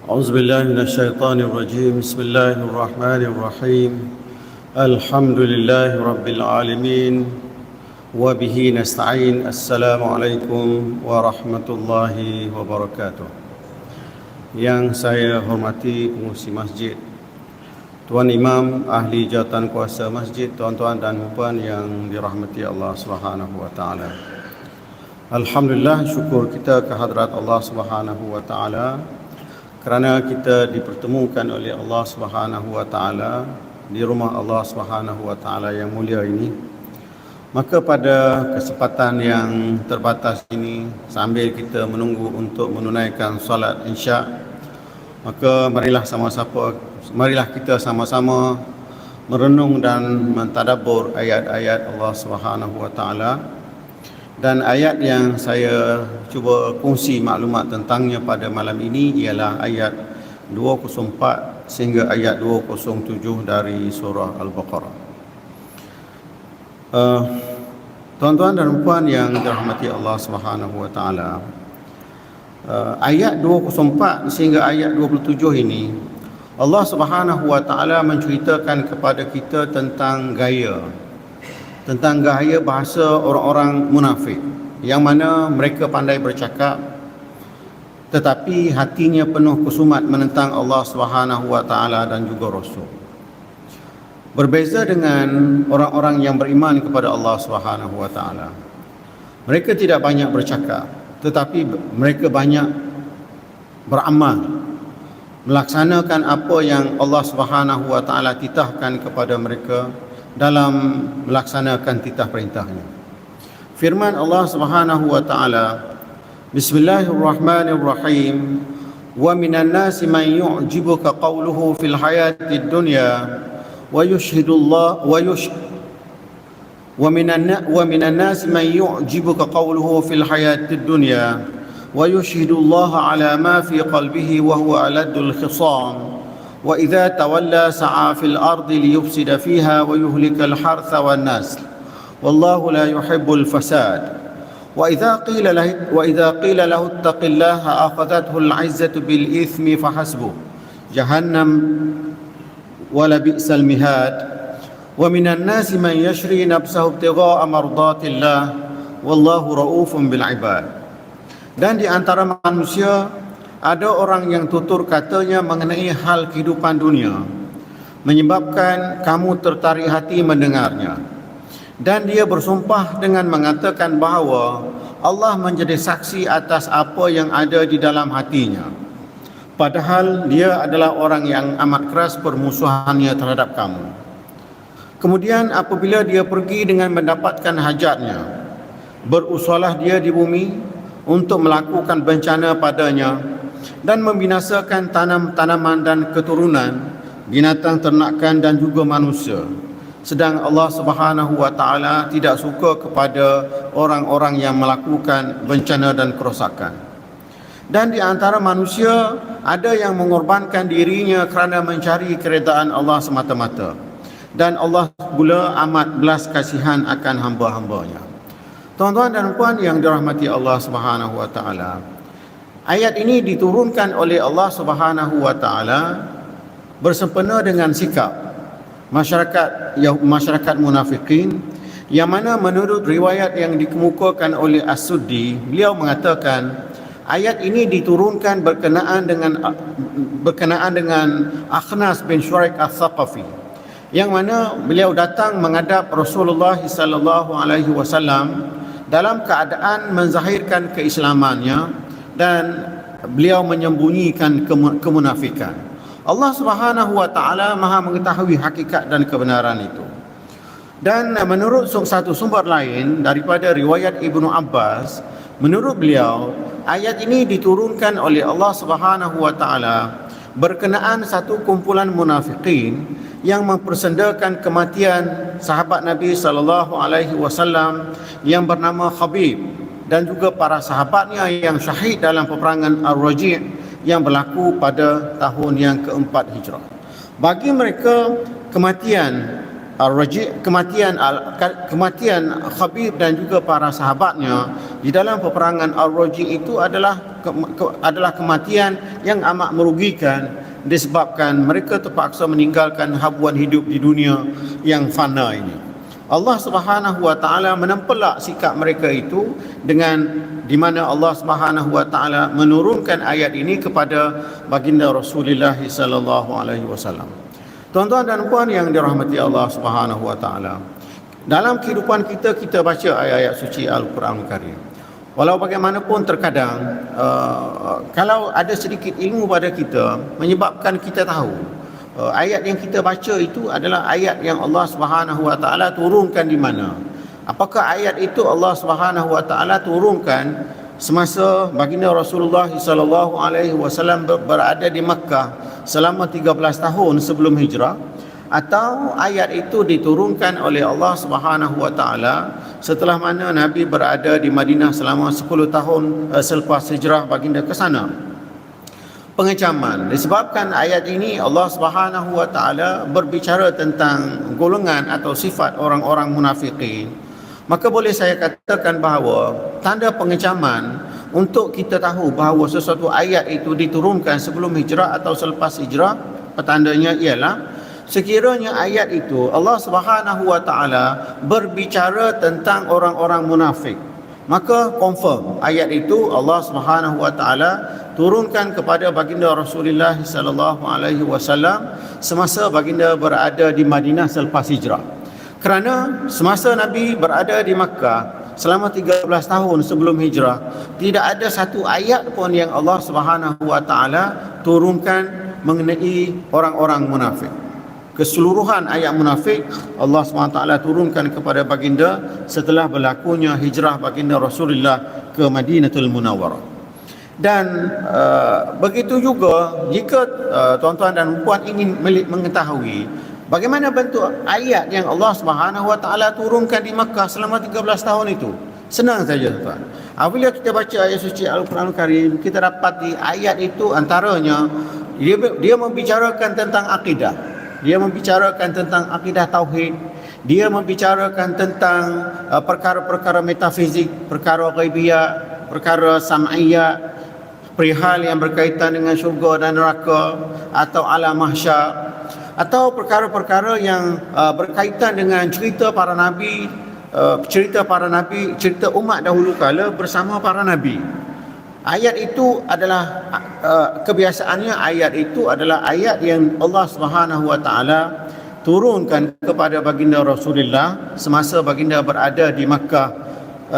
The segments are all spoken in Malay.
أعوذ بالله من الشيطان الرجيم. بسم الله الرحمن الرحيم. الحمد لله رب العالمين وبه نستعين. السلام عليكم warahmatullahi wabarakatuh. Yang saya hormati pengurusi masjid, Tuan Imam, ahli jawatan kuasa masjid, tuan-tuan dan puan yang dirahmati Allah Subhanahu wa taala. Alhamdulillah, syukur kita kehadrat Allah Subhanahu wa taala kerana kita dipertemukan oleh Allah Subhanahu wa taala di rumah Allah Subhanahu wa taala yang mulia ini. Maka pada kesempatan yang terbatas ini, sambil kita menunggu untuk menunaikan solat Isya, maka marilah kita sama-sama merenung dan mentadabbur ayat-ayat Allah Subhanahu wa taala. Dan ayat yang saya cuba kongsi maklumat tentangnya pada malam ini ialah ayat 204 sehingga ayat 207 dari surah Al-Baqarah. Tuan-tuan dan puan yang dirahmati Allah Subhanahu wa taala, ayat 204 sehingga ayat 27 ini Allah Subhanahu wa taala menceritakan kepada kita tentang gaya bahasa orang-orang munafik, yang mana mereka pandai bercakap tetapi hatinya penuh kusumat menentang Allah Subhanahu wa taala dan juga Rasul. Berbeza dengan orang-orang yang beriman kepada Allah Subhanahu wa taala. Mereka tidak banyak bercakap, tetapi mereka banyak beramal, melaksanakan apa yang Allah Subhanahu wa taala titahkan kepada mereka dalam melaksanakan titah perintahnya. Firman Allah Subhanahu wa taala, Bismillahirrahmanirrahim, wa minan nasi man yu'jibuka qawluhu fil hayatid dunya wa yushhidullah wa minan nasi man yu'jibuka qawluhu fil hayatid dunya wa yushhidullaha ala ma fi qalbihi wa huwa aladul khisam وإذا تولى سعى في الأرض ليفسد فيها ويهلك الحرث والنسل والله لا يحب الفساد وإذا قيل له اتق الله أخذته العزة بالإثم فحسبه جهنم ولبئس المهاد ومن الناس من يشري نفسه ابتغاء مرضات الله والله رؤوف بالعباد. Dan di antara manusia ada orang yang tutur katanya mengenai hal kehidupan dunia, menyebabkan kamu tertarik hati mendengarnya. Dan dia bersumpah dengan mengatakan bahawa Allah menjadi saksi atas apa yang ada di dalam hatinya. Padahal dia adalah orang yang amat keras permusuhannya terhadap kamu. Kemudian apabila dia pergi dengan mendapatkan hajatnya, berusahalah dia di bumi untuk melakukan bencana padanya dan membinasakan tanam-tanaman dan keturunan, binatang ternakan dan juga manusia. Sedang Allah Subhanahu wa taala tidak suka kepada orang-orang yang melakukan bencana dan kerosakan. Dan di antara manusia ada yang mengorbankan dirinya kerana mencari keredaan Allah semata-mata. Dan Allah pula amat belas kasihan akan hamba-hambanya. Tuan-tuan dan puan yang dirahmati Allah Subhanahu wa taala, ayat ini diturunkan oleh Allah Subhanahu wa taala bersempena dengan sikap masyarakat munafikin, yang mana menurut riwayat yang dikemukakan oleh As-Suddi, beliau mengatakan ayat ini diturunkan berkenaan dengan Akhnas bin Syuraik Al-Thaqafi, yang mana beliau datang menghadap Rasulullah sallallahu alaihi wasallam dalam keadaan menzahirkan keislamannya dan beliau menyembunyikan kemunafikan. Allah Subhanahu wa taala Maha mengetahui hakikat dan kebenaran itu. Dan menurut satu sumber lain daripada riwayat Ibnu Abbas, menurut beliau ayat ini diturunkan oleh Allah Subhanahu wa taala berkenaan satu kumpulan munafikin yang mempersendakan kematian sahabat Nabi sallallahu alaihi wasallam yang bernama Khabib dan juga para sahabatnya yang syahid dalam peperangan Ar-Raji' yang berlaku pada tahun yang keempat Hijrah. Bagi mereka, kematian Ar-Raji', kematian Khabib dan juga para sahabatnya di dalam peperangan Ar-Raji' itu adalah kematian yang amat merugikan, disebabkan mereka terpaksa meninggalkan habuan hidup di dunia yang fana ini. Allah Subhanahu wa taala menempelak sikap mereka itu dengan di mana Allah Subhanahu wa taala menurunkan ayat ini kepada baginda Rasulullah sallallahu alaihi wasallam. Tuan-tuan dan puan yang dirahmati Allah Subhanahu wa taala, dalam kehidupan kita baca ayat-ayat suci Al-Quran Karim. Walau bagaimanapun terkadang kalau ada sedikit ilmu pada kita menyebabkan kita tahu ayat yang kita baca itu adalah ayat yang Allah Subhanahu wa taala turunkan di mana. Apakah ayat itu Allah Subhanahu wa taala turunkan semasa baginda Rasulullah sallallahu alaihi wasallam berada di Makkah selama 13 tahun sebelum hijrah, atau ayat itu diturunkan oleh Allah Subhanahu wa taala setelah mana Nabi berada di Madinah selama 10 tahun selepas hijrah baginda ke sana. Pengecaman disebabkan ayat ini Allah Subhanahu wa taala berbicara tentang golongan atau sifat orang-orang munafikin. Maka boleh saya katakan bahawa tanda pengecaman untuk kita tahu bahawa sesuatu ayat itu diturunkan sebelum hijrah atau selepas hijrah, petandanya ialah sekiranya ayat itu Allah Subhanahu wa taala berbicara tentang orang-orang munafik, maka confirm ayat itu Allah Subhanahu wa taala turunkan kepada baginda Rasulullah sallallahu alaihi wasallam semasa baginda berada di Madinah selepas hijrah. Kerana semasa Nabi berada di Makkah selama 13 tahun sebelum hijrah, tidak ada satu ayat pun yang Allah Subhanahu wa taala turunkan mengenai orang-orang munafik. Keseluruhan ayat munafik Allah SWT turunkan kepada baginda setelah berlakunya hijrah baginda Rasulullah ke Madinatul Munawwarah. Dan begitu juga jika tuan-tuan dan puan ingin mengetahui bagaimana bentuk ayat yang Allah Subhanahu wa taala turunkan di Makkah selama 13 tahun itu, senang saja tuan. Apabila kita baca ayat suci Al-Quran Karim, kita dapati ayat itu antaranya dia membicarakan tentang akidah. Dia membicarakan tentang akidah tauhid. Dia membicarakan tentang perkara-perkara metafizik, perkara ghaibiyah, perkara sam'iyah, perihal yang berkaitan dengan syurga dan neraka atau alam mahsyar, atau perkara-perkara yang berkaitan dengan cerita para nabi, cerita umat dahulu kala bersama para nabi. Ayat itu adalah kebiasaannya ayat itu adalah ayat yang Allah Subhanahu wa taala turunkan kepada baginda Rasulullah semasa baginda berada di Makkah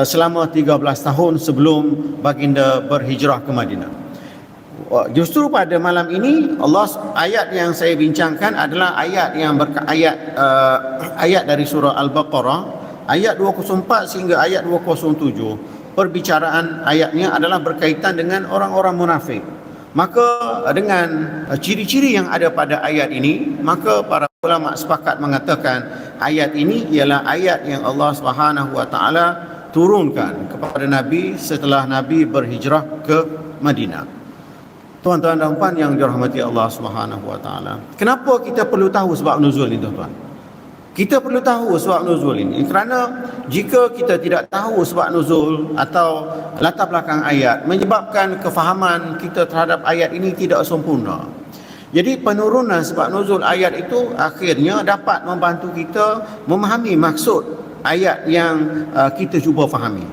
selama 13 tahun sebelum baginda berhijrah ke Madinah. Justru pada malam ini ayat yang saya bincangkan adalah ayat yang ayat dari surah Al-Baqarah ayat 204 sehingga ayat 207. Perbicaraan ayatnya adalah berkaitan dengan orang-orang munafik. Maka dengan ciri-ciri yang ada pada ayat ini, maka para ulama sepakat mengatakan ayat ini ialah ayat yang Allah Subhanahu wa taala turunkan kepada Nabi setelah Nabi berhijrah ke Madinah. Tuan-tuan dan puan yang dirahmati Allah Subhanahu wa taala, kenapa kita perlu tahu sebab nuzul ini, tuan-tuan? Kita perlu tahu sebab nuzul ini kerana jika kita tidak tahu sebab nuzul atau latar belakang ayat, menyebabkan kefahaman kita terhadap ayat ini tidak sempurna. Jadi penurunan sebab nuzul ayat itu akhirnya dapat membantu kita memahami maksud ayat yang kita cuba fahami.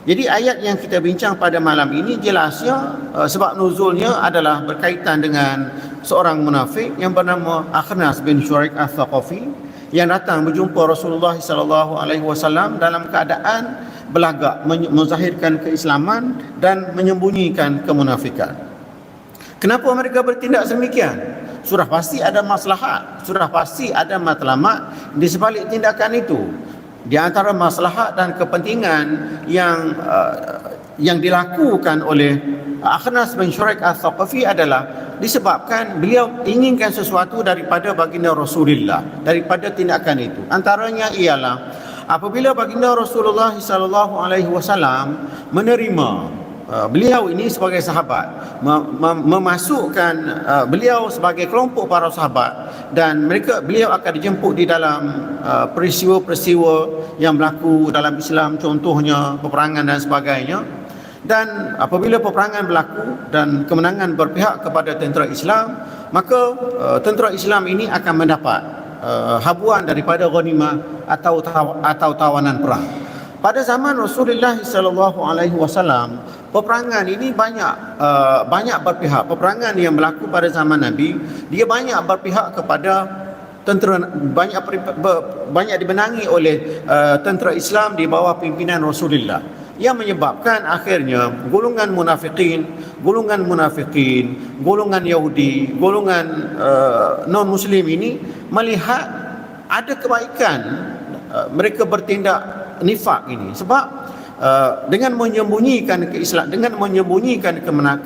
Jadi ayat yang kita bincang pada malam ini jelasnya sebab nuzulnya adalah berkaitan dengan seorang munafik yang bernama Akhnas bin Syuraik Al-Thaqafi yang datang berjumpa Rasulullah sallallahu alaihi wasallam dalam keadaan belagak, menzahirkan keislaman dan menyembunyikan kemunafikan. Kenapa mereka bertindak demikian? Sudah pasti ada maslahat, sudah pasti ada matlamat di sebalik tindakan itu. Di antara maslahat dan kepentingan yang dilakukan oleh Akhnas bin Syuraik Al-Thaqafi adalah disebabkan beliau inginkan sesuatu daripada baginda Rasulullah, daripada tindakan itu. Antaranya ialah apabila baginda Rasulullah sallallahu alaihi wasallam menerima beliau ini sebagai sahabat, memasukkan beliau sebagai kelompok para sahabat, dan beliau akan dijemput di dalam peristiwa-peristiwa yang berlaku dalam Islam, contohnya peperangan dan sebagainya. Dan apabila peperangan berlaku dan kemenangan berpihak kepada tentera Islam, maka tentera Islam ini akan mendapat habuan daripada ghanimah atau tawanan perang. Pada zaman Rasulullah sallallahu alaihi wasallam, peperangan ini banyak berpihak. Peperangan yang berlaku pada zaman Nabi, dia banyak berpihak kepada tentera, banyak dimenangi oleh tentera Islam di bawah pimpinan Rasulullah, yang menyebabkan akhirnya golongan munafikin, golongan Yahudi, golongan non-Muslim ini melihat ada kebaikan mereka bertindak nifak ini, sebab dengan menyembunyikan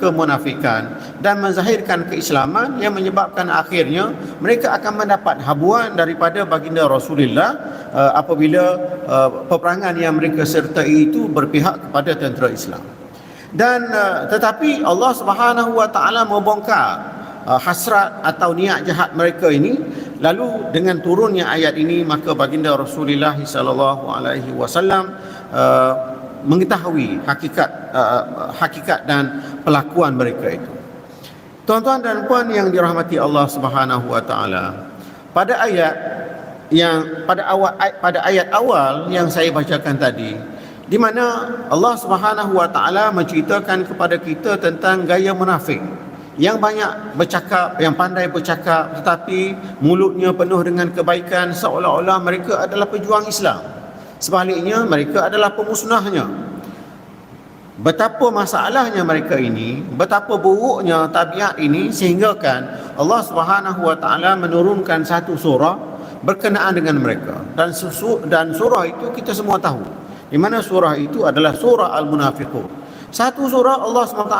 kemunafikan dan menzahirkan keislaman, yang menyebabkan akhirnya mereka akan mendapat habuan daripada baginda Rasulullah apabila peperangan yang mereka sertai itu berpihak kepada tentera Islam. Dan tetapi Allah Subhanahu wa taala membongkar hasrat atau niat jahat mereka ini. Lalu dengan turunnya ayat ini, maka baginda Rasulullah sallallahu alaihi wasallam mengetahui hakikat dan pelakuan mereka itu. Tuan-tuan dan puan yang dirahmati Allah Subhanahu wa taala, pada ayat awal yang saya bacakan tadi, di mana Allah Subhanahu wa taala menceritakan kepada kita tentang gaya munafik yang banyak bercakap, yang pandai bercakap, tetapi mulutnya penuh dengan kebaikan, seolah-olah mereka adalah pejuang Islam. Sebaliknya, mereka adalah pemusnahnya. Betapa masalahnya mereka ini, betapa buruknya tabiat ini, sehinggakan Allah Subhanahu wa taala menurunkan satu surah berkenaan dengan mereka. Dan surah itu kita semua tahu, di mana surah itu adalah surah Al-Munafiqun. Satu surah Allah SWT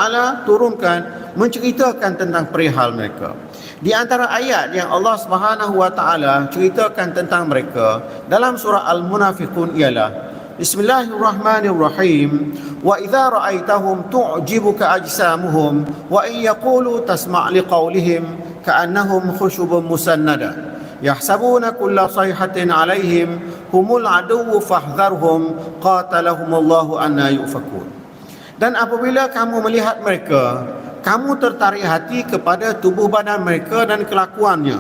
turunkan menceritakan tentang perihal mereka. Di antara ayat yang Allah SWT ceritakan tentang mereka dalam surah Al-Munafiqun ialah Bismillahirrahmanirrahim. Wa idza ra'aitahum tu'jibuka ajsamuhum wa in yaqulu tasma' liqaulihim ka'annahum khushubun musannada yahsabuna kulla sayhatin 'alaihim humul aduwwu fahdharhum qatalahumullahu anna yufakun. Dan apabila kamu melihat mereka, kamu tertarik hati kepada tubuh badan mereka dan kelakuannya.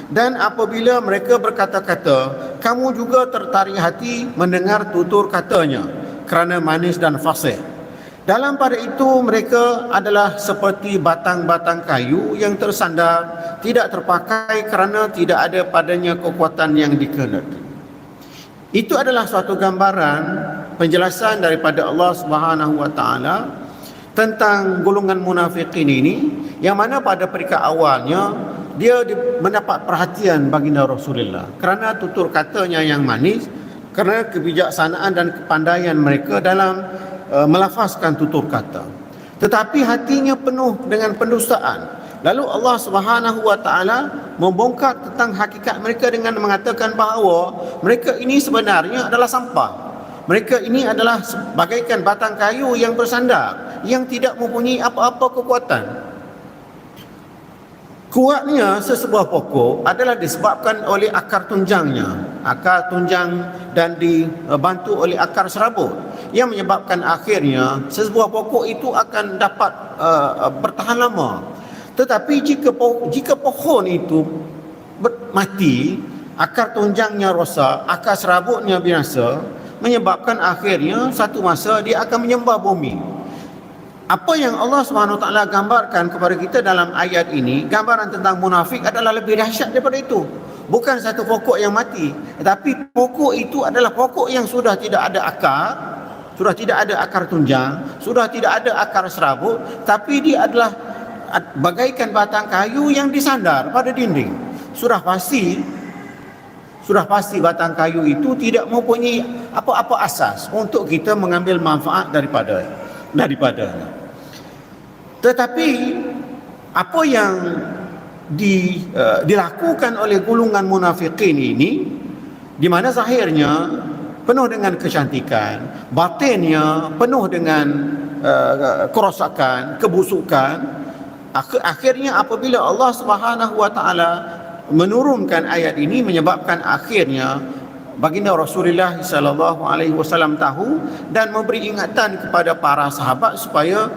Dan apabila mereka berkata-kata, kamu juga tertarik hati mendengar tutur katanya, kerana manis dan fasih. Dalam pada itu mereka adalah seperti batang-batang kayu yang tersandar, tidak terpakai kerana tidak ada padanya kekuatan yang dikehendaki. Itu adalah suatu gambaran penjelasan daripada Allah Subhanahu wa taala tentang golongan munafikin ini, yang mana pada peringkat awalnya dia mendapat perhatian baginda Rasulullah kerana tutur katanya yang manis, kerana kebijaksanaan dan kepandaian mereka dalam melafazkan tutur kata. Tetapi hatinya penuh dengan pendustaan. Lalu Allah Subhanahu wa taala membongkar tentang hakikat mereka dengan mengatakan bahawa mereka ini sebenarnya adalah sampah. Mereka ini adalah bagaikan batang kayu yang bersandar, yang tidak mempunyai apa-apa kekuatan. Kuatnya sesebuah pokok adalah disebabkan oleh akar tunjangnya. Akar tunjang dan dibantu oleh akar serabut, yang menyebabkan akhirnya sesebuah pokok itu akan dapat bertahan lama. Tetapi jika pohon itu mati, akar tunjangnya rosak, akar serabutnya binasa, menyebabkan akhirnya satu masa dia akan menyembah bumi. Apa yang Allah SWT gambarkan kepada kita dalam ayat ini, gambaran tentang munafik adalah lebih dahsyat daripada itu. Bukan satu pokok yang mati, tetapi pokok itu adalah pokok yang sudah tidak ada akar, sudah tidak ada akar tunjang, sudah tidak ada akar serabut, tapi dia adalah bagaikan batang kayu yang disandar pada dinding. Sudah pasti batang kayu itu tidak mempunyai apa-apa asas untuk kita mengambil manfaat daripadanya. Tetapi apa yang dilakukan oleh golongan munafikin ini, di mana zahirnya penuh dengan kecantikan, batinnya penuh dengan kerosakan, kebusukan. Akhirnya apabila Allah Subhanahu wa taala menurunkan ayat ini, menyebabkan akhirnya baginda Rasulullah sallallahu alaihi wasallam tahu dan memberi ingatan kepada para sahabat supaya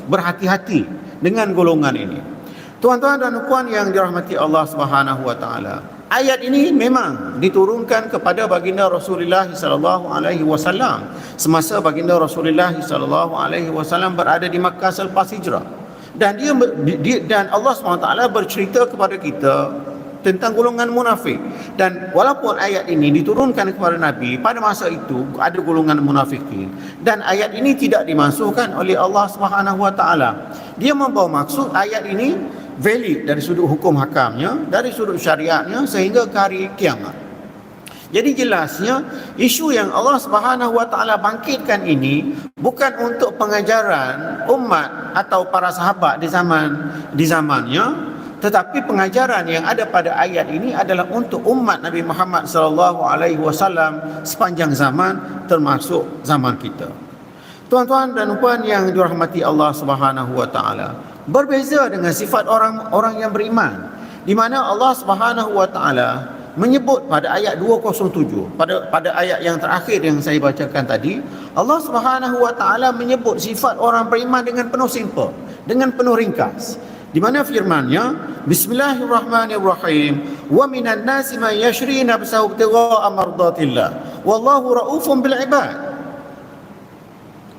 berhati-hati dengan golongan ini. Tuan-tuan dan puan yang dirahmati Allah Subhanahu wa taala, ayat ini memang diturunkan kepada baginda Rasulullah sallallahu alaihi wasallam semasa baginda Rasulullah sallallahu alaihi wasallam berada di Makkah selepas hijrah. Dan dan Allah SWT bercerita kepada kita tentang golongan munafik. Dan walaupun ayat ini diturunkan kepada Nabi, pada masa itu ada golongan munafikin, dan ayat ini tidak dimansuhkan oleh Allah SWT. Dia membawa maksud ayat ini valid dari sudut hukum hakamnya, dari sudut syariatnya, sehingga ke hari kiamat. Jadi jelasnya isu yang Allah Subhanahu wa taala bangkitkan ini bukan untuk pengajaran umat atau para sahabat di zamannya, tetapi pengajaran yang ada pada ayat ini adalah untuk umat Nabi Muhammad sallallahu alaihi wasallam sepanjang zaman, termasuk zaman kita. Tuan-tuan dan puan yang dirahmati Allah Subhanahu wa taala, berbeza dengan sifat orang-orang yang beriman, di mana Allah Subhanahu wa taala menyebut pada ayat 207, pada ayat yang terakhir yang saya bacakan tadi, Allah Subhanahu wa taala menyebut sifat orang beriman dengan penuh simple, dengan penuh ringkas, di mana firman-Nya, Bismillahirrahmanirrahim, wa minan nasi man yashri nafsahu ibtigha'a mardatillah wallahu raufun bil ibad.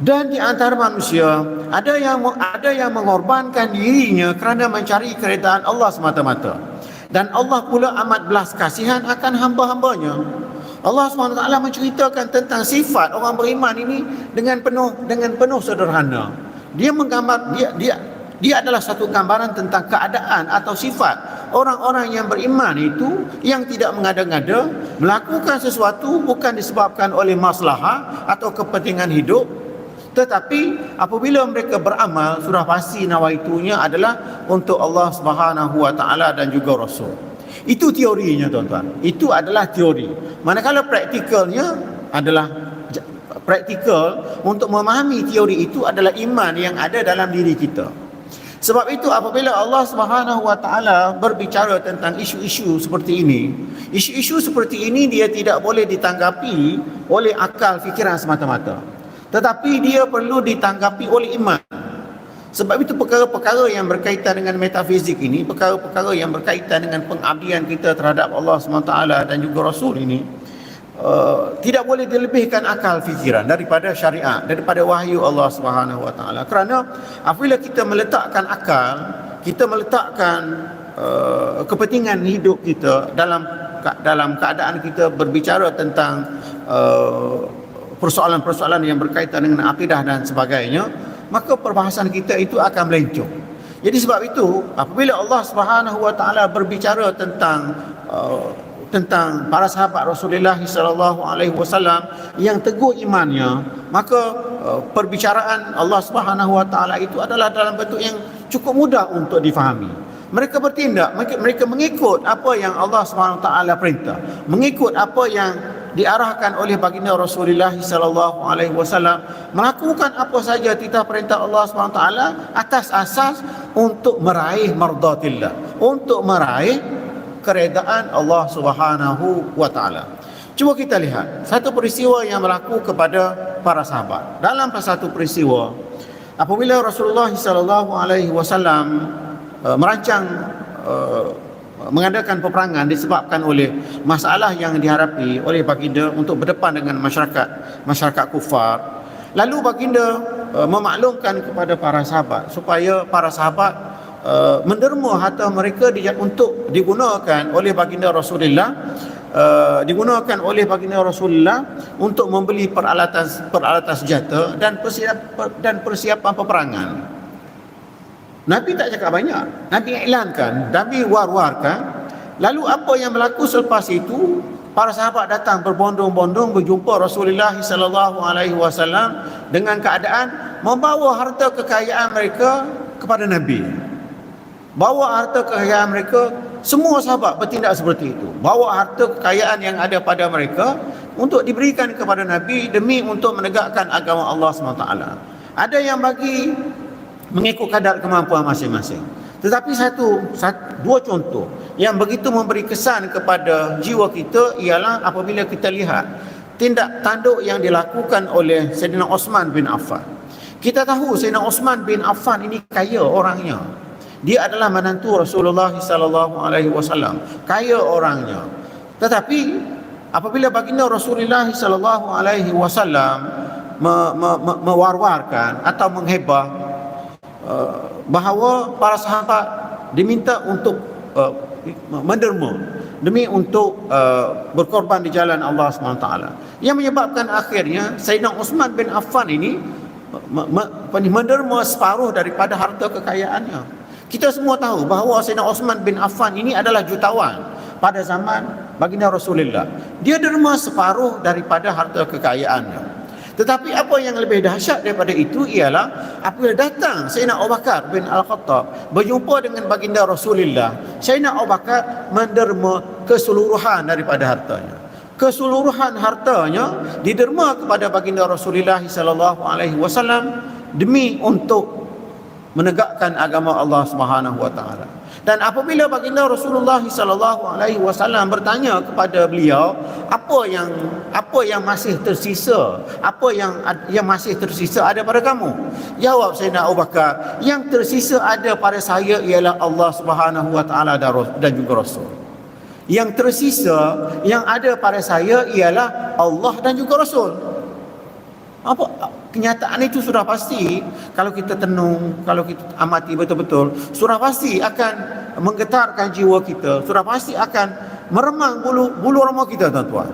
Dan di antara manusia ada yang mengorbankan dirinya kerana mencari keredaan Allah semata-mata, dan Allah pula amat belas kasihan akan hamba-hambanya. Allah SWT menceritakan tentang sifat orang beriman ini dengan penuh sederhana. Dia menggambar dia adalah satu gambaran tentang keadaan atau sifat orang-orang yang beriman itu, yang tidak mengada-ngada melakukan sesuatu bukan disebabkan oleh maslahah atau kepentingan hidup, tetapi apabila mereka beramal, sudah pasti nawaitunya adalah untuk Allah Subhanahu wa taala dan juga Rasul. Itu teorinya, tuan-tuan. Itu adalah teori. Manakala praktikalnya adalah praktikal untuk memahami teori itu adalah iman yang ada dalam diri kita. Sebab itu apabila Allah Subhanahu wa taala berbicara tentang isu-isu seperti ini, isu-isu seperti ini dia tidak boleh ditanggapi oleh akal fikiran semata-mata, tetapi dia perlu ditanggapi oleh iman. Sebab itu perkara-perkara yang berkaitan dengan metafizik ini, perkara-perkara yang berkaitan dengan pengabdian kita terhadap Allah SWT dan juga Rasul ini, tidak boleh dilebihkan akal fikiran daripada syariat, daripada wahyu Allah SWT. Kerana apabila kita meletakkan akal, kita meletakkan kepentingan hidup kita dalam keadaan kita berbicara tentang persoalan-persoalan yang berkaitan dengan akidah dan sebagainya, maka perbahasan kita itu akan melencong. Jadi sebab itu apabila Allah Subhanahu wa taala berbicara tentang para sahabat Rasulullah sallallahu alaihi wasallam yang teguh imannya, maka perbicaraan Allah Subhanahu wa taala itu adalah dalam bentuk yang cukup mudah untuk difahami. Mereka bertindak, mereka mengikut apa yang Allah Subhanahu wa taala perintah, mengikut apa yang diarahkan oleh baginda Rasulullah sallallahu alaihi wasallam, melakukan apa saja titah perintah Allah SWT atas asas untuk meraih mardatillah, untuk meraih keredaan Allah Subhanahu wa taala. Cuba kita lihat satu peristiwa yang berlaku kepada para sahabat. Dalam satu peristiwa apabila Rasulullah sallallahu alaihi wasallam merancang mengadakan peperangan disebabkan oleh masalah yang dihadapi oleh baginda untuk berdepan dengan masyarakat kufar. Lalu baginda memaklumkan kepada para sahabat supaya para sahabat menderma harta mereka untuk digunakan oleh baginda Rasulullah, untuk membeli peralatan senjata dan persiapan peperangan. Nabi tak cakap banyak, Nabi iklankan, Nabi war-warkan. Lalu apa yang berlaku selepas itu? Para sahabat datang berbondong-bondong berjumpa Rasulullah sallallahu alaihi wasallam dengan keadaan membawa harta kekayaan mereka kepada Nabi. Bawa harta kekayaan mereka, semua sahabat bertindak seperti itu. Bawa harta kekayaan yang ada pada mereka untuk diberikan kepada Nabi demi untuk menegakkan agama Allah SWT. Ada yang bagi mengikut kadar kemampuan masing-masing. Tetapi dua contoh yang begitu memberi kesan kepada jiwa kita ialah apabila kita lihat tindak tanduk yang dilakukan oleh Sayyidina Osman bin Affan. Kita tahu Sayyidina Osman bin Affan ini kaya orangnya. Dia adalah menantu Rasulullah sallallahu alaihi wasallam, kaya orangnya. Tetapi apabila baginda Rasulullah sallallahu alaihi wasallam mewar-warkan atau menghebah bahawa para sahabat diminta untuk menderma demi untuk berkorban di jalan Allah SWT, yang menyebabkan akhirnya Sayyidina Osman bin Affan ini menderma separuh daripada harta kekayaannya. Kita semua tahu bahawa Sayyidina Osman bin Affan ini adalah jutawan pada zaman baginda Rasulullah. Dia derma separuh daripada harta kekayaannya. Tetapi apa yang lebih dahsyat daripada itu ialah apabila datang Sayyidina Abu Bakar bin Al-Khattab berjumpa dengan baginda Rasulullah, Sayyidina Abu Bakar menderma keseluruhan daripada hartanya. Keseluruhan hartanya diderma kepada baginda Rasulullah sallallahu alaihi wasallam demi untuk menegakkan agama Allah Subhanahu wa taala. Dan apabila baginda Rasulullah sallallahu alaihi wasallam bertanya kepada beliau, apa yang masih tersisa? Apa yang masih tersisa ada pada kamu? Jawab Sayyidina Abu Bakar, yang tersisa ada pada saya ialah Allah Subhanahu wa taala dan juga Rasul. Yang tersisa yang ada pada saya ialah Allah dan juga Rasul. Apa kenyataan itu sudah pasti, kalau kita tenung, kalau kita amati betul-betul, sudah pasti akan menggetarkan jiwa kita, sudah pasti akan meremang bulu roma kita, tuan-tuan.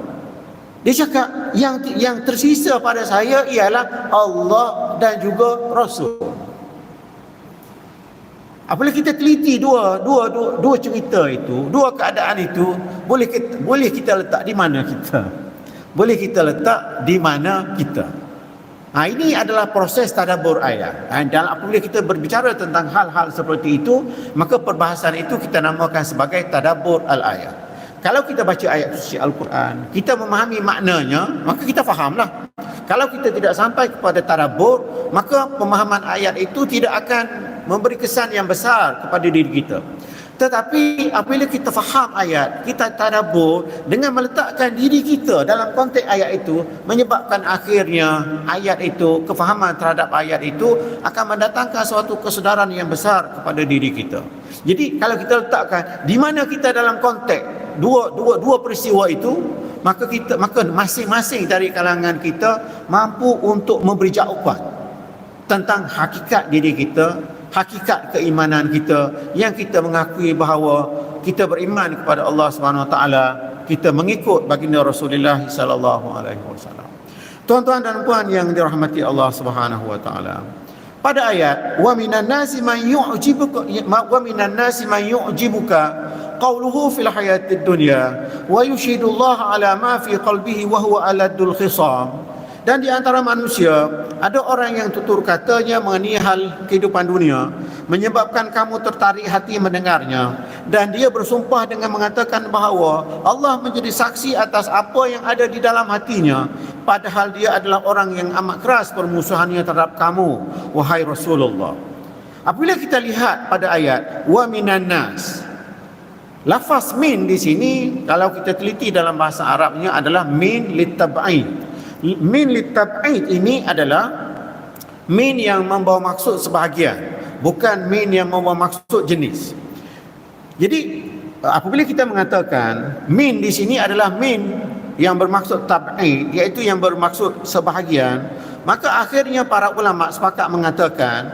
Dia cakap yang tersisa pada saya ialah Allah dan juga Rasul. Apabila kita teliti dua cerita itu, dua keadaan itu, boleh kita letak di mana kita? Boleh kita letak di mana kita? Ini adalah proses tadabbur ayat. Dan apabila kita berbicara tentang hal-hal seperti itu, maka perbahasan itu kita namakan sebagai tadabbur al-ayat. Kalau kita baca ayat suci Al-Quran, kita memahami maknanya, maka kita fahamlah. Kalau kita tidak sampai kepada tadabbur, maka pemahaman ayat itu tidak akan memberi kesan yang besar kepada diri kita. Tetapi apabila kita faham ayat, kita tadabbur dengan meletakkan diri kita dalam konteks ayat itu, menyebabkan akhirnya ayat itu, kefahaman terhadap ayat itu akan mendatangkan suatu kesedaran yang besar kepada diri kita. Jadi kalau kita letakkan di mana kita dalam konteks dua peristiwa itu, maka masing-masing dari kalangan kita mampu untuk memberi jawapan tentang hakikat diri kita, hakikat keimanan kita, yang kita mengakui bahawa kita beriman kepada Allah SWT, kita mengikut baginda Rasulullah sallallahu alaihi wasallam. Tuan-tuan dan puan yang dirahmati Allah Subhanahu wa taala, pada ayat wa minan nasi man yu'jibuka qawluhu fil hayatid dunya wa yushidu Allah ala ma fi qalbihi wa huwa aladul khisam. Dan di antara manusia ada orang yang tutur katanya mengenai hal kehidupan dunia menyebabkan kamu tertarik hati mendengarnya, dan dia bersumpah dengan mengatakan bahawa Allah menjadi saksi atas apa yang ada di dalam hatinya, padahal dia adalah orang yang amat keras permusuhannya terhadap kamu, wahai Rasulullah. Apabila kita lihat pada ayat wa minan nas, lafaz min di sini kalau kita teliti dalam bahasa Arabnya adalah min litab'id. Min litab'id ini adalah min yang membawa maksud sebahagian, bukan min yang membawa maksud jenis. Jadi apabila kita mengatakan min di sini adalah min yang bermaksud tab'id, iaitu yang bermaksud sebahagian, maka akhirnya para ulama sepakat mengatakan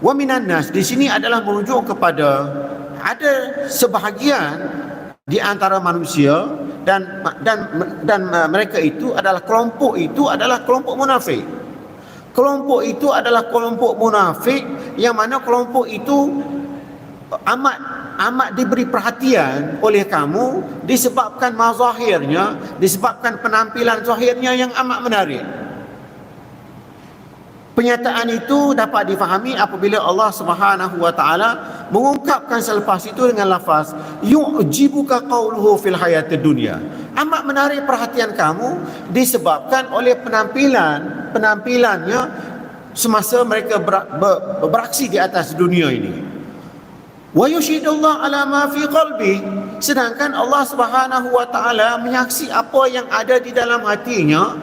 wa minan nas di sini adalah merujuk kepada ada sebahagian di antara manusia dan mereka itu adalah kelompok munafik. Kelompok itu adalah kelompok munafik yang mana kelompok itu amat diberi perhatian oleh kamu disebabkan mazahirnya, disebabkan penampilan zahirnya yang amat menarik. Penyataan itu dapat difahami apabila Allah Subhanahu wa taala mengungkapkan selepas itu dengan lafaz yu'jibuka qawluhu fil hayatid dunya. amat menarik perhatian kamu disebabkan oleh penampilannya semasa mereka beraksi di atas dunia ini. Wa yushidullah ala ma fi qalbi, sedangkan Allah Subhanahu wa taala menyaksi apa yang ada di dalam hatinya.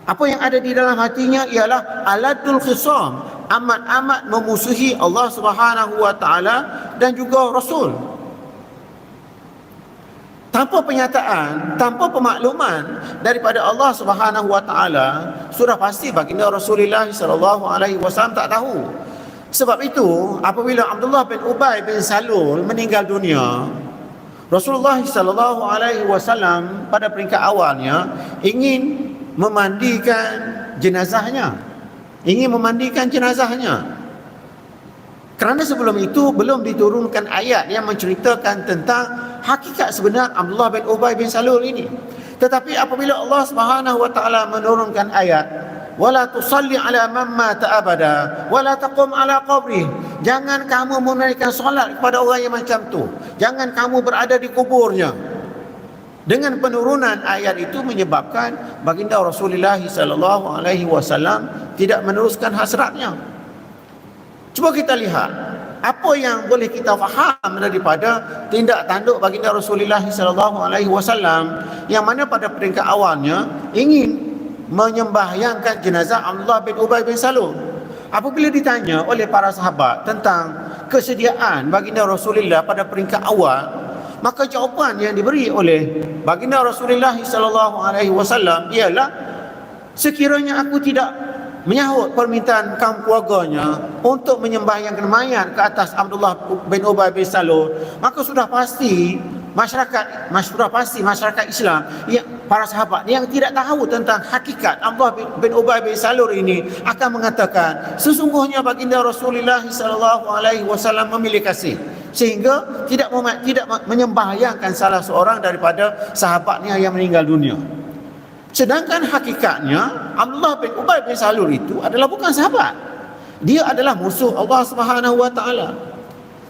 Apa yang ada di dalam hatinya ialah aladul khisam, amat-amat memusuhi Allah Subhanahu wa taala dan juga Rasul. Tanpa penyataan, tanpa pemakluman daripada Allah Subhanahu wa taala, sudah pasti baginda Rasulullah sallallahu alaihi wasallam tak tahu. Sebab itu, apabila Abdullah bin Ubay bin Salul meninggal dunia, Rasulullah sallallahu alaihi wasallam pada peringkat awalnya ingin memandikan jenazahnya. Kerana sebelum itu belum diturunkan ayat yang menceritakan tentang hakikat sebenar Abdullah bin Ubay bin Salul ini. Tetapi apabila Allah Subhanahu wa taala menurunkan ayat, wala tusalli ala man mata abada wala taqum ala qabrih, jangan kamu menunaikan solat kepada orang yang macam tu, jangan kamu berada di kuburnya. Dengan penurunan ayat itu menyebabkan baginda Rasulullah sallallahu alaihi wasallam tidak meneruskan hasratnya. Cuba kita lihat apa yang boleh kita faham daripada tindak tanduk baginda Rasulullah sallallahu alaihi wasallam yang mana pada peringkat awalnya ingin menyembahyangkan jenazah Abdullah bin Ubay bin Salul. Apabila ditanya oleh para sahabat tentang kesediaan baginda Rasulullah pada peringkat awal, maka jawapan yang diberi oleh baginda Rasulullah sallallahu alaihi wasallam ialah, sekiranya aku tidak menyahut permintaan kaum keluarganya untuk menyembahyangkan mayat ke atas Abdullah bin Ubay bin Salul, maka sudah pasti masyarakat Islam, para sahabat yang tidak tahu tentang hakikat Abdullah bin Ubay bin Salul ini akan mengatakan, sesungguhnya baginda Rasulullah sallallahu alaihi wasallam memilih kasih sehingga tidak menyembahyangkan salah seorang daripada sahabatnya yang meninggal dunia. Sedangkan hakikatnya Abdullah bin Ubay bin Salul itu adalah bukan sahabat. Dia adalah musuh Allah Subhanahu wa taala.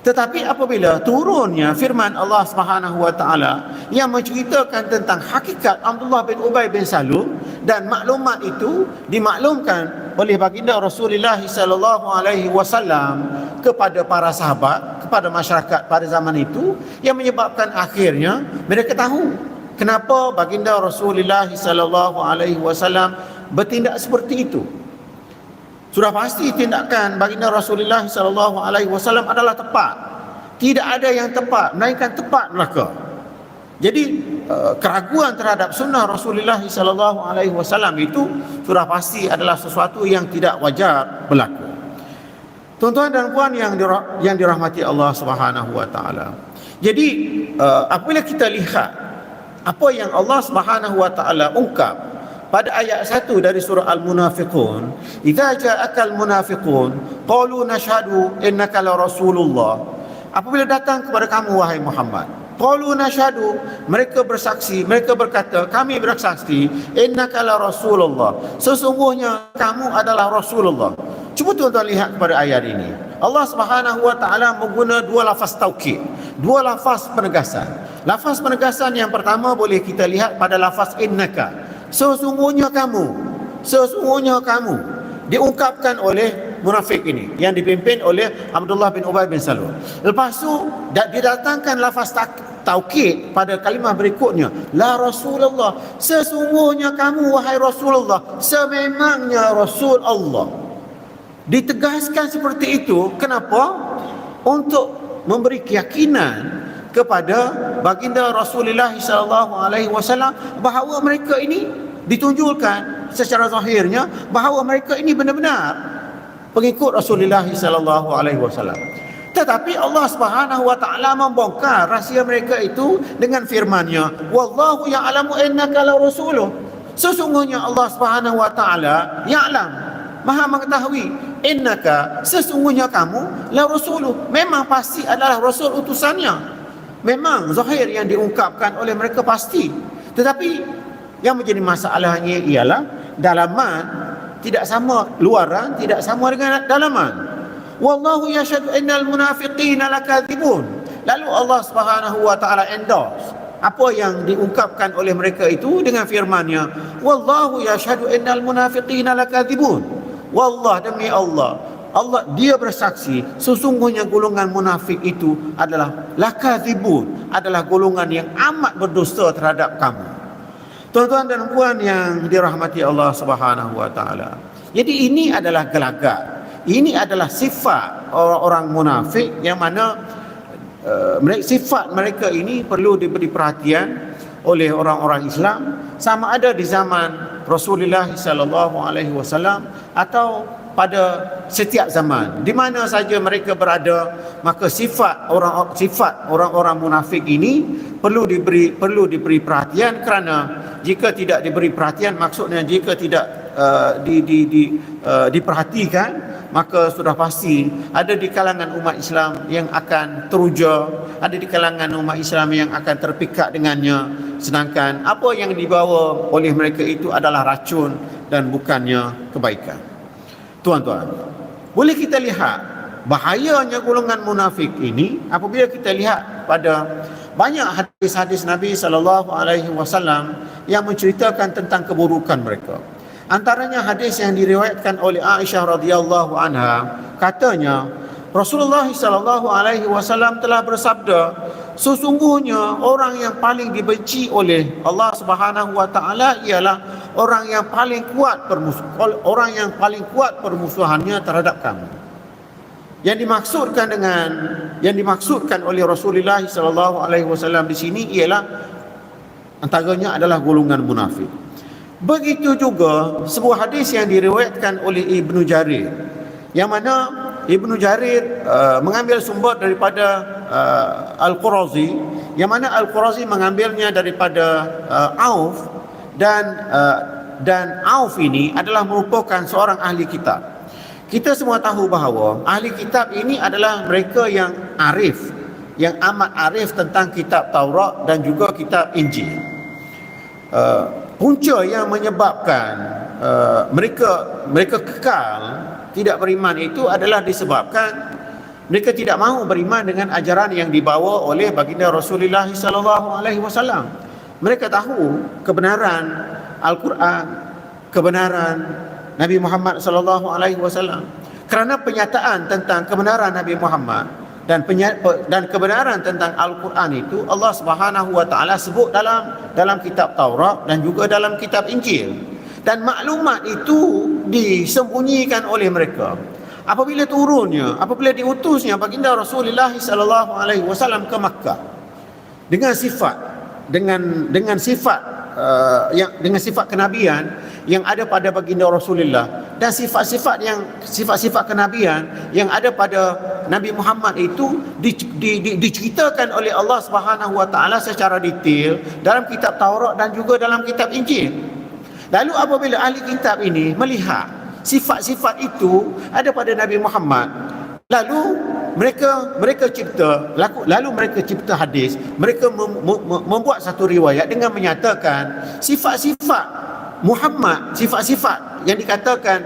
Tetapi apabila turunnya firman Allah Subhanahu wa taala yang menceritakan tentang hakikat Abdullah bin Ubay bin Salul, dan maklumat itu dimaklumkan oleh baginda Rasulullah sallallahu alaihi wasallam kepada para sahabat, kepada masyarakat pada zaman itu, yang menyebabkan akhirnya mereka tahu kenapa baginda Rasulullah sallallahu alaihi wasallam bertindak seperti itu. Sudah pasti tindakan baginda Rasulullah sallallahu alaihi wasallam adalah tepat. Tidak ada yang tepat melainkan tepat belaka. Jadi keraguan terhadap sunnah Rasulullah sallallahu alaihi wasallam itu sudah pasti adalah sesuatu yang tidak wajar berlaku. Tuan-tuan dan puan yang dirahmati Allah Subhanahu wa taala. Jadi apabila kita lihat apa yang Allah Subhanahu wa taala ungkap pada ayat 1 dari surah Al-Munafiqun, idza ja'akal munafiqun qalu nashhadu innaka la rasulullah, apabila datang kepada kamu wahai Muhammad, qalu nashhadu, mereka bersaksi, mereka berkata, kami bersaksi, innaka la rasulullah, sesungguhnya kamu adalah Rasulullah. Cuba tuan-tuan lihat kepada ayat ini. Allah Subhanahu wa taala mengguna dua lafaz taukid, dua lafaz penegasan. Lafaz penegasan yang pertama boleh kita lihat pada lafaz innaka, sesungguhnya kamu, diungkapkan oleh munafik ini yang dipimpin oleh Abdullah bin Ubay bin Salul. Lepas tu didatangkan lafaz taukid pada kalimah berikutnya, la Rasulullah, sesungguhnya kamu wahai Rasulullah, sememangnya Rasul Allah. Ditegaskan seperti itu, kenapa? Untuk memberi keyakinan kepada baginda Rasulullah sallallahu alaihi wasallam bahawa mereka ini ditunjukkan secara zahirnya bahawa mereka ini benar-benar pengikut Rasulullah sallallahu alaihi wasallam. Tetapi Allah Subhanahu wa taala membongkar rahsia mereka itu dengan firman-Nya, wallahu ya'lamu innaka la rasuluh, sesungguhnya Allah Subhanahu wa taala ya'lam, maha mengetahui, innaka, sesungguhnya kamu, la rasuluh, memang pasti adalah rasul utusannya. Memang zahir yang diungkapkan oleh mereka pasti. Tetapi yang menjadi masalahnya ialah dalaman tidak sama, luaran tidak sama dengan dalaman. Wallahu yashhadu innal munafiqina lakadzibun. Lalu Allah Subhanahu wa taala endorse apa yang diungkapkan oleh mereka itu dengan firman-Nya, wallahu yashhadu innal munafiqina lakadzibun. Wallah, demi Allah, Allah dia bersaksi sesungguhnya golongan munafik itu adalah lakadzibun, adalah golongan yang amat berdusta terhadap kamu. Tuan-tuan dan puan yang dirahmati Allah Subhanahu wa taala. Jadi ini adalah gelagat. Ini adalah sifat orang-orang munafik yang mana sifat mereka ini perlu diberi perhatian oleh orang-orang Islam, sama ada di zaman Rasulullah sallallahu alaihi wasallam atau pada setiap zaman, di mana saja mereka berada, maka sifat orang-orang munafik ini perlu diberi perhatian, kerana jika tidak diberi perhatian, maksudnya jika tidak diperhatikan, maka sudah pasti ada di kalangan umat Islam yang akan teruja, ada di kalangan umat Islam yang akan terpikat dengannya, sedangkan apa yang dibawa oleh mereka itu adalah racun dan bukannya kebaikan. Tuan-tuan, boleh kita lihat bahayanya golongan munafik ini apabila kita lihat pada banyak hadis-hadis Nabi sallallahu alaihi wasallam yang menceritakan tentang keburukan mereka. Antaranya hadis yang diriwayatkan oleh Aisyah radhiyallahu anha, katanya Rasulullah sallallahu alaihi wasallam telah bersabda, sesungguhnya orang yang paling dibenci oleh Allah Subhanahu wa taala ialah orang yang paling kuat permusuhannya terhadap kamu. Yang dimaksudkan oleh Rasulullah sallallahu alaihi wasallam di sini ialah antaranya adalah golongan munafik. Begitu juga sebuah hadis yang diriwayatkan oleh Ibnu Jarir, yang mana Ibnu Jarir mengambil sumber daripada Al-Qurazi, yang mana Al-Qurazi mengambilnya daripada Auf, dan Auf ini adalah merupakan seorang ahli kitab. Kita semua tahu bahawa ahli kitab ini adalah mereka yang arif, yang amat arif tentang kitab Taurat dan juga kitab Injil. Punca yang menyebabkan mereka kekal tidak beriman itu adalah disebabkan mereka tidak mahu beriman dengan ajaran yang dibawa oleh baginda Rasulullah sallallahu alaihi wasallam. Mereka tahu kebenaran Al-Quran, kebenaran Nabi Muhammad sallallahu alaihi wasallam. Kerana penyataan tentang kebenaran Nabi Muhammad dan kebenaran tentang Al-Quran itu Allah Subhanahu wa taala sebut dalam kitab Taurat dan juga dalam kitab Injil. Dan maklumat itu disembunyikan oleh mereka. Apabila diutusnya baginda Rasulullah sallallahu alaihi wasallam ke Makkah dengan sifat kenabian yang ada pada baginda Rasulullah, dan sifat-sifat kenabian yang ada pada Nabi Muhammad itu diceritakan oleh Allah Subhanahu wa taala secara detail dalam kitab Taurat dan juga dalam kitab Injil. Lalu apabila ahli kitab ini melihat sifat-sifat itu ada pada Nabi Muhammad, lalu mereka cipta hadis, mereka membuat satu riwayat dengan menyatakan sifat-sifat Muhammad, sifat-sifat yang dikatakan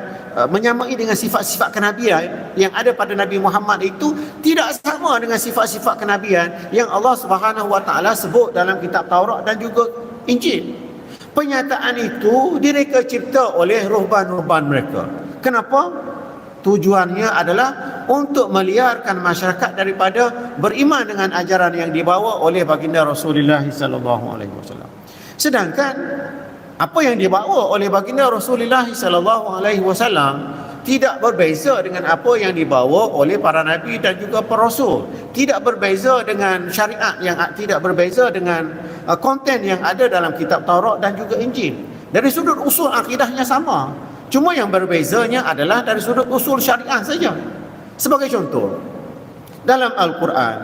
menyamai dengan sifat-sifat kenabian yang ada pada Nabi Muhammad itu tidak sama dengan sifat-sifat kenabian yang Allah Subhanahu wa taala sebut dalam kitab Taurat dan juga Injil. Penyataan itu mereka cipta oleh ruhban-ruhban mereka. Kenapa? Tujuannya adalah untuk meliarkan masyarakat daripada beriman dengan ajaran yang dibawa oleh baginda Rasulullah sallallahu alaihi wasallam. Sedangkan apa yang dibawa oleh baginda Rasulullah sallallahu alaihi wasallam tidak berbeza dengan apa yang dibawa oleh para nabi dan juga para rasul. Tidak berbeza dengan syariat, yang tidak berbeza dengan konten yang ada dalam kitab Taurat dan juga Injil. Dari sudut usul akidahnya sama. Cuma yang berbezanya adalah dari sudut usul syariah saja. Sebagai contoh, dalam Al-Quran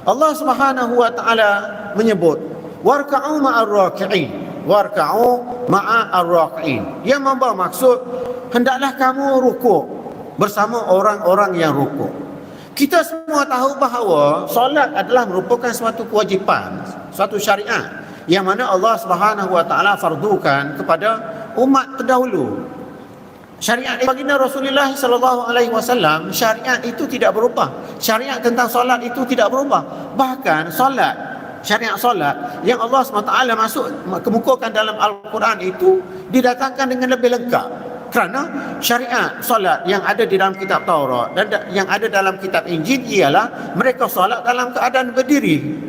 Allah Subhanahu wa taala menyebut warka'u ma'ar raki'in, warka'u ma'ar raki'in, yang membawa maksud hendaklah kamu rukuk bersama orang-orang yang rukuk. Kita semua tahu bahawa solat adalah merupakan suatu kewajipan, suatu syariat yang mana Allah Subhanahu wa taala fardukan kepada umat terdahulu. Syariat baginda Rasulullah sallallahu alaihi wasallam, syariat itu tidak berubah. Syariat tentang solat itu tidak berubah. Bahkan solat syariat solat yang Allah SWT masuk kemukakan dalam Al-Quran itu didatangkan dengan lebih lengkap. Kerana syariat solat yang ada di dalam kitab Taurat dan yang ada dalam kitab Injil ialah mereka solat dalam keadaan berdiri.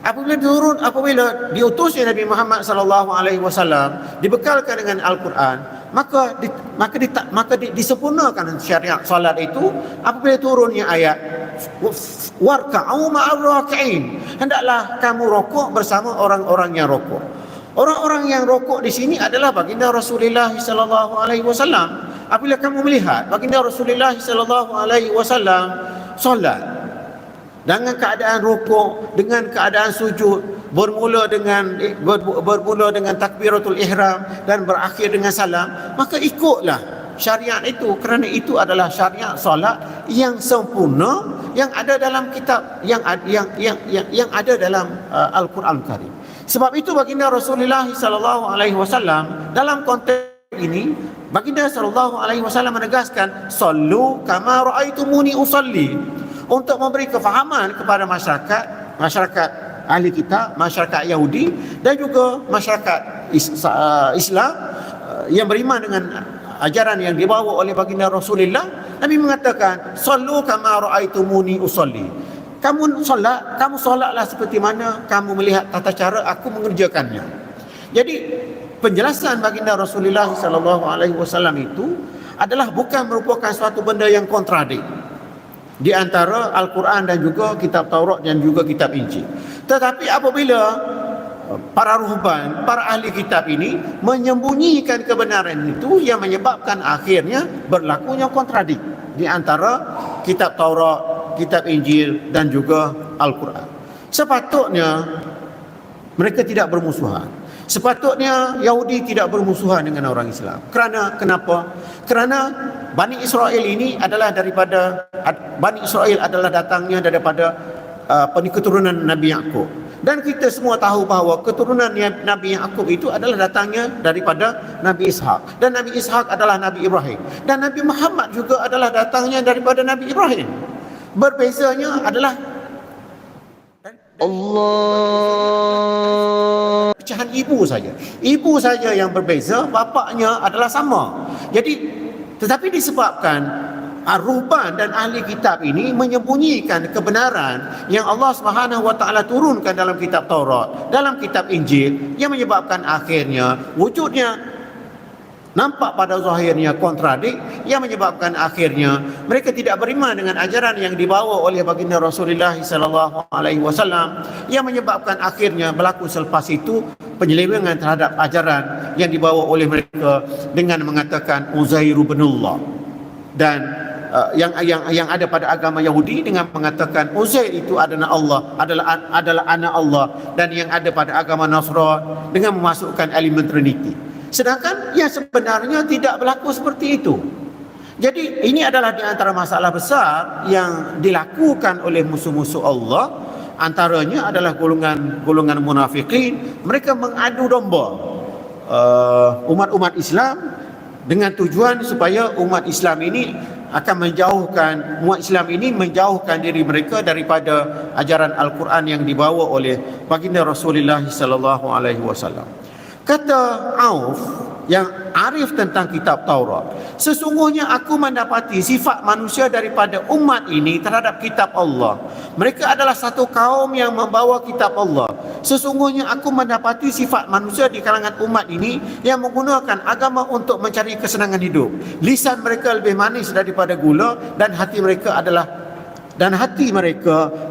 Apabila diutusnya Nabi Muhammad sallallahu alaihi wasallam dibekalkan dengan Al-Quran, maka disempurnakan syariat solat itu apabila turunnya ayat warka'u ma'ar raki'in, hendaklah kamu rokok bersama orang-orang yang rokok. Orang-orang yang rokok di sini adalah baginda Rasulullah sallallahu alaihi wasallam. Apabila kamu melihat baginda Rasulullah sallallahu alaihi wasallam solat dengan keadaan rukuk, dengan keadaan sujud, bermula dengan takbiratul ihram dan berakhir dengan salam, maka ikutlah syariat itu, kerana itu adalah syariat solat yang sempurna yang ada dalam kitab yang ada dalam Al-Quran Karim. Sebab itu baginda Rasulullah sallallahu alaihi wasallam dalam konteks ini, baginda sallallahu alaihi wasallam menegaskan sallu kama raaitumuni usalli, untuk memberi kefahaman kepada masyarakat ahli kitab, masyarakat Yahudi dan juga masyarakat Islam yang beriman dengan ajaran yang dibawa oleh baginda Rasulullah. Nabi mengatakan sallu kama raaitumuni usalli, kamu solatlah seperti mana kamu melihat tata cara aku mengerjakannya. Jadi penjelasan baginda Rasulullah sallallahu alaihi wasallam itu adalah bukan merupakan suatu benda yang kontradik di antara Al-Quran dan juga kitab Taurat dan juga kitab Injil. Tetapi apabila para ruhban, para ahli kitab ini menyembunyikan kebenaran itu, yang menyebabkan akhirnya berlakunya kontradik di antara kitab Taurat, kitab Injil dan juga Al-Quran. Sepatutnya mereka tidak bermusuhan. Sepatutnya Yahudi tidak bermusuhan dengan orang Islam. Kenapa? Kerana Bani Israel ini adalah datangnya daripada keturunan Nabi Yaqub. Dan kita semua tahu bahawa keturunan Nabi Yaqub itu adalah datangnya daripada Nabi Ishaq. Dan Nabi Ishaq adalah Nabi Ibrahim. Dan Nabi Muhammad juga adalah datangnya daripada Nabi Ibrahim. Berbezanya adalah Allah pecahan ibu saja. Ibu saja yang berbeza, bapaknya adalah sama. Jadi tetapi disebabkan ruhban dan ahli kitab ini menyembunyikan kebenaran yang Allah Subhanahu wa taala turunkan dalam kitab Taurat, dalam kitab Injil, yang menyebabkan akhirnya wujudnya nampak pada zahirnya kontradik, yang menyebabkan akhirnya mereka tidak beriman dengan ajaran yang dibawa oleh baginda Rasulullah sallallahu alaihi wasallam, yang menyebabkan akhirnya berlaku selepas itu penyelewengan terhadap ajaran yang dibawa oleh mereka dengan mengatakan Uzairu binullah, dan yang ada pada agama Yahudi dengan mengatakan Uzair itu adalah Allah, adalah anak Allah, dan yang ada pada agama Nasrani dengan memasukkan elemen Trinity. Sedangkan yang sebenarnya tidak berlaku seperti itu. Jadi ini adalah di antara masalah besar yang dilakukan oleh musuh-musuh Allah. Antaranya adalah golongan munafikin. Mereka mengadu domba umat-umat Islam dengan tujuan supaya umat Islam ini menjauhkan diri mereka daripada ajaran Al-Quran yang dibawa oleh baginda Rasulullah sallallahu alaihi wasallam. Kata Auf yang arif tentang kitab Taurat, sesungguhnya aku mendapati sifat manusia daripada umat ini terhadap kitab Allah. Mereka adalah satu kaum yang membawa kitab Allah. Sesungguhnya aku mendapati sifat manusia di kalangan umat ini yang menggunakan agama untuk mencari kesenangan hidup. Lisan mereka lebih manis daripada gula, dan hati mereka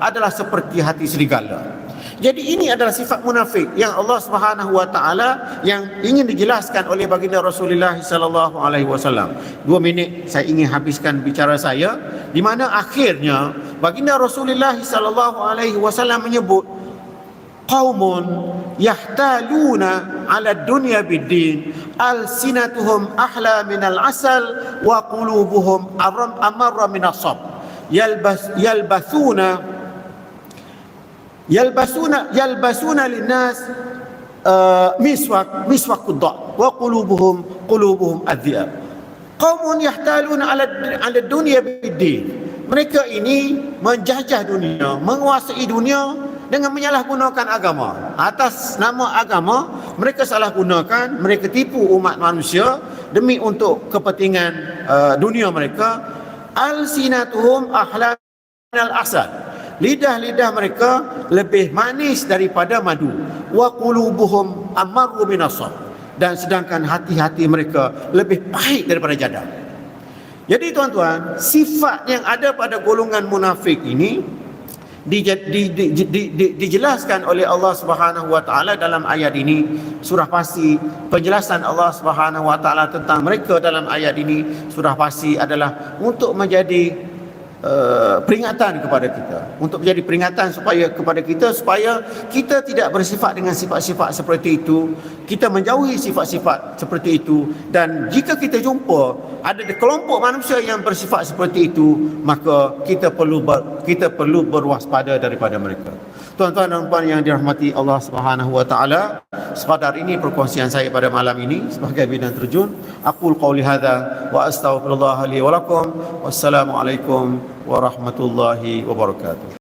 adalah seperti hati serigala. Jadi ini adalah sifat munafik yang Allah Subhanahu wa taala yang ingin dijelaskan oleh baginda Rasulullah sallallahu alaihi wasallam. 2 minit saya ingin habiskan bicara saya, di mana akhirnya baginda Rasulullah sallallahu alaihi wasallam menyebut qaumun yahtaluna 'ala dunya bid-din alsinatuhum ahla minal asal wa qulubuhum amarra minas sab yalbasuna linnas miswak qudda wa qulubuhum adhiyab. Qaumun yahtaluna ala dunya bid-din. Mereka ini menjajah dunia, menguasai dunia dengan menyalahgunakan agama. Atas nama agama, mereka salah gunakan, mereka tipu umat manusia demi untuk kepentingan dunia mereka. Alsinatuhum ahlan al-asad. Lidah-lidah mereka lebih manis daripada madu. Wa qulubuhum amarru minasad. Dan sedangkan hati-hati mereka lebih pahit daripada jada. Jadi tuan-tuan, sifat yang ada pada golongan munafik ini dijelaskan oleh Allah Subhanahu wa taala dalam ayat ini. Surah pasti penjelasan Allah Subhanahu wa taala tentang mereka dalam ayat ini surah pasti adalah untuk menjadi peringatan kepada kita, untuk menjadi peringatan kepada kita supaya kita tidak bersifat dengan sifat-sifat seperti itu, kita menjauhi sifat-sifat seperti itu. Dan jika kita jumpa ada kelompok manusia yang bersifat seperti itu, maka kita perlu berwaspada daripada mereka. Tuan-tuan dan puan yang dirahmati Allah Subhanahu wa taala, sekadar ini perkongsian saya pada malam ini sebagai bidang terjun. Aqul qauli hadza wa astaghfirullah li wa lakum. Wassalamualaikum warahmatullahi wabarakatuh.